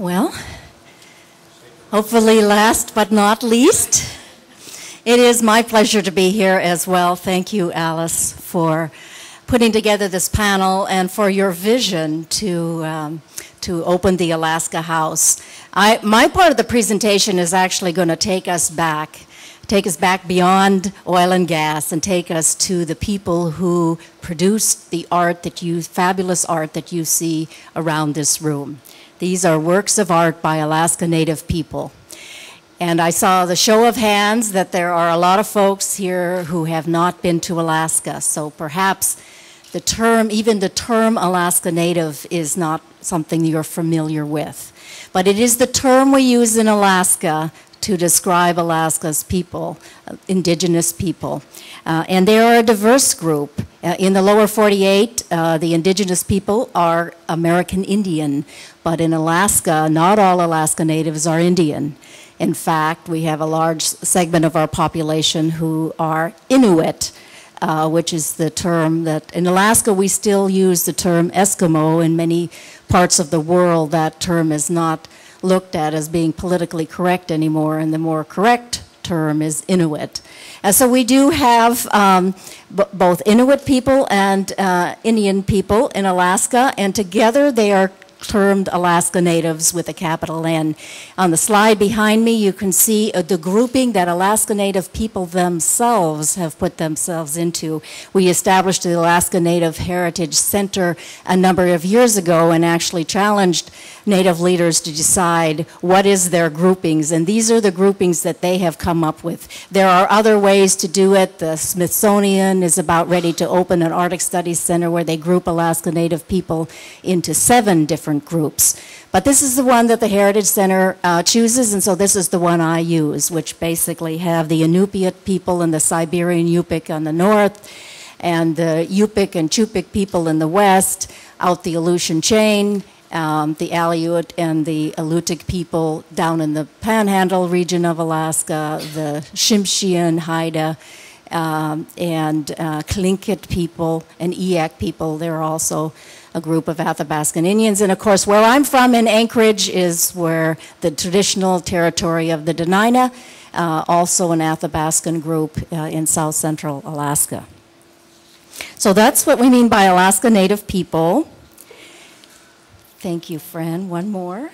Well, hopefully last but not least, it is my pleasure to be here as well. Thank you, Alice, for putting together this panel and for your vision to open the Alaska House. My part of the presentation is actually going to take us back beyond oil and gas and take us to the people who produced the art fabulous art that you see around this room. These are works of art by Alaska Native people. And I saw the show of hands that there are a lot of folks here who have not been to Alaska. So perhaps even the term Alaska Native is not something you're familiar with. But it is the term we use in Alaska to describe Alaska's people, indigenous people. And they are a diverse group. In the lower 48, the indigenous people are American Indian, but in Alaska, not all Alaska Natives are Indian. In fact, we have a large segment of our population who are Inuit, which is the term that, in Alaska, we still use the term Eskimo. In many parts of the world, that term is not looked at as being politically correct anymore, and the more correct term is Inuit. And so we do have both Inuit people and Indian people in Alaska, and together they are termed Alaska Natives with a capital N. On the slide behind me, you can see the grouping that Alaska Native people themselves have put themselves into. We established the Alaska Native Heritage Center a number of years ago and actually challenged Native leaders to decide what is their groupings, and these are the groupings that they have come up with. There are other ways to do it. The Smithsonian is about ready to open an Arctic Studies Center where they group Alaska Native people into 7 different groups. But this is the one that the Heritage Center chooses, and so this is the one I use, which basically have the Inupiat people and the Siberian Yupik on the north, and the Yupik and Chupik people in the west, out the Aleutian chain, the Aleut and the Alutiiq people down in the Panhandle region of Alaska, the Tsimshian, Haida, and Tlingit people and Eyak people. They're also a group of Athabascan Indians. And of course, where I'm from in Anchorage is where the traditional territory of the Dena'ina, also an Athabascan group in south central Alaska. So that's what we mean by Alaska Native people. Thank you, Fran. One more.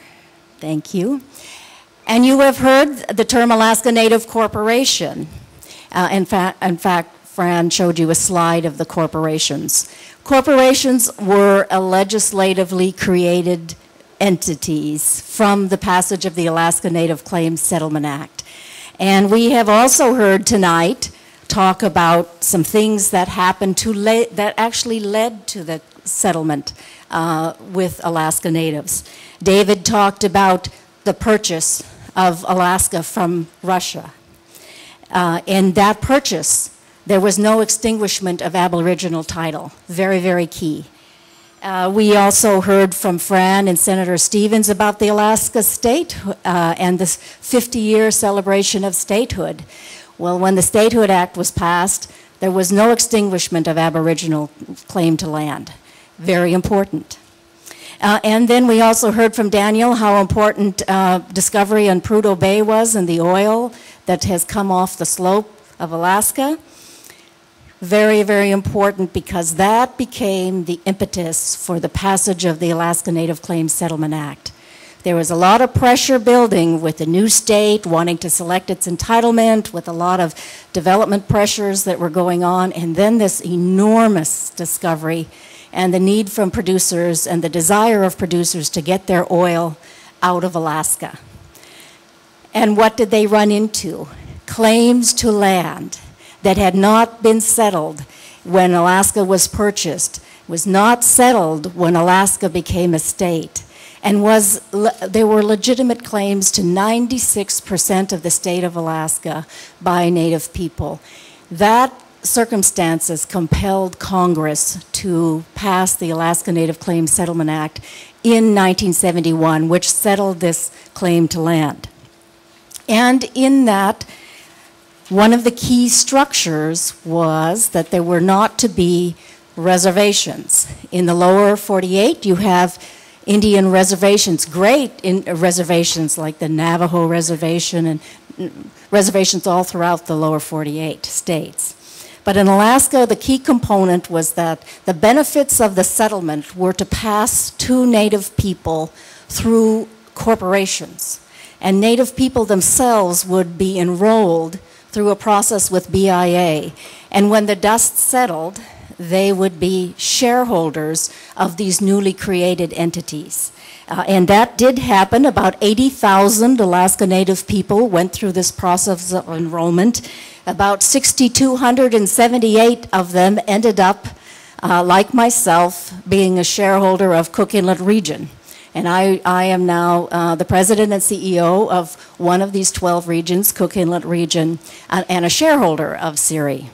Thank you. And you have heard the term Alaska Native Corporation. In fact, Fran showed you a slide of the corporations. Corporations were legislatively created entities from the passage of the Alaska Native Claims Settlement Act. And we have also heard tonight talk about some things that happened that actually led to the settlement with Alaska Natives. David talked about the purchase of Alaska from Russia. In that purchase, there was no extinguishment of Aboriginal title. Very, very key. We also heard from Fran and Senator Stevens about the Alaska state and this 50-year celebration of statehood. Well, when the Statehood Act was passed, there was no extinguishment of Aboriginal claim to land. Very important. And then we also heard from Daniel how important discovery on Prudhoe Bay was and the oil that has come off the slope of Alaska. Very, very important because that became the impetus for the passage of the Alaska Native Claims Settlement Act. There was a lot of pressure building with the new state wanting to select its entitlement, with a lot of development pressures that were going on, and then this enormous discovery and the need from producers and the desire of producers to get their oil out of Alaska. And what did they run into? Claims to land that had not been settled when Alaska was purchased, was not settled when Alaska became a state, and there were legitimate claims to 96% of the state of Alaska by Native people. That circumstances compelled Congress to pass the Alaska Native Claims Settlement Act in 1971, which settled this claim to land. And in that, one of the key structures was that there were not to be reservations. In the lower 48, you have Indian reservations, great reservations like the Navajo Reservation and reservations all throughout the lower 48 states. But in Alaska, the key component was that the benefits of the settlement were to pass to Native people through corporations. And Native people themselves would be enrolled through a process with BIA. And when the dust settled, they would be shareholders of these newly created entities. And that did happen. About 80,000 Alaska Native people went through this process of enrollment. About 6,278 of them ended up, like myself, being a shareholder of Cook Inlet Region. And I am now the president and CEO of one of these 12 regions, Cook Inlet Region, and a shareholder of CIRI.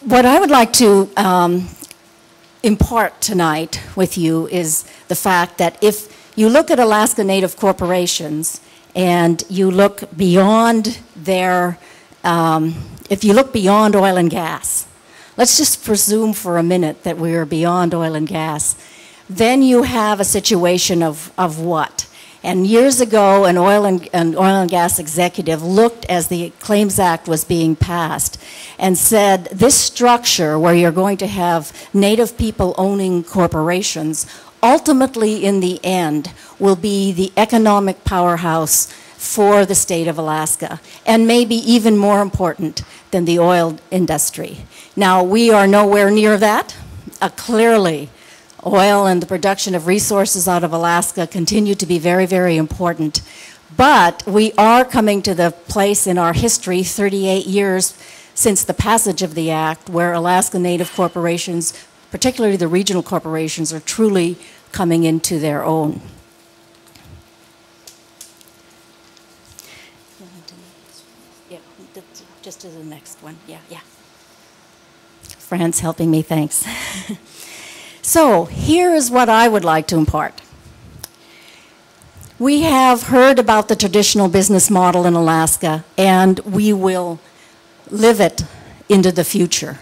What I would like to impart tonight with you is the fact that if you look at Alaska Native corporations and you look beyond their, if you look beyond oil and gas, let's just presume for a minute that we are beyond oil and gas, then you have a situation of what? And years ago, an oil and gas executive looked as the Claims Act was being passed and said, this structure where you're going to have Native people owning corporations, ultimately in the end will be the economic powerhouse for the state of Alaska, and maybe even more important than the oil industry. Now, we are nowhere near that. Clearly, oil and the production of resources out of Alaska continue to be very, very important. But we are coming to the place in our history, 38 years since the passage of the Act, where Alaska Native corporations, particularly the regional corporations, are truly coming into their own. Yeah, just to the next one. Yeah. Fran's helping me, thanks. So here is what I would like to impart. We have heard about the traditional business model in Alaska, and we will live it into the future.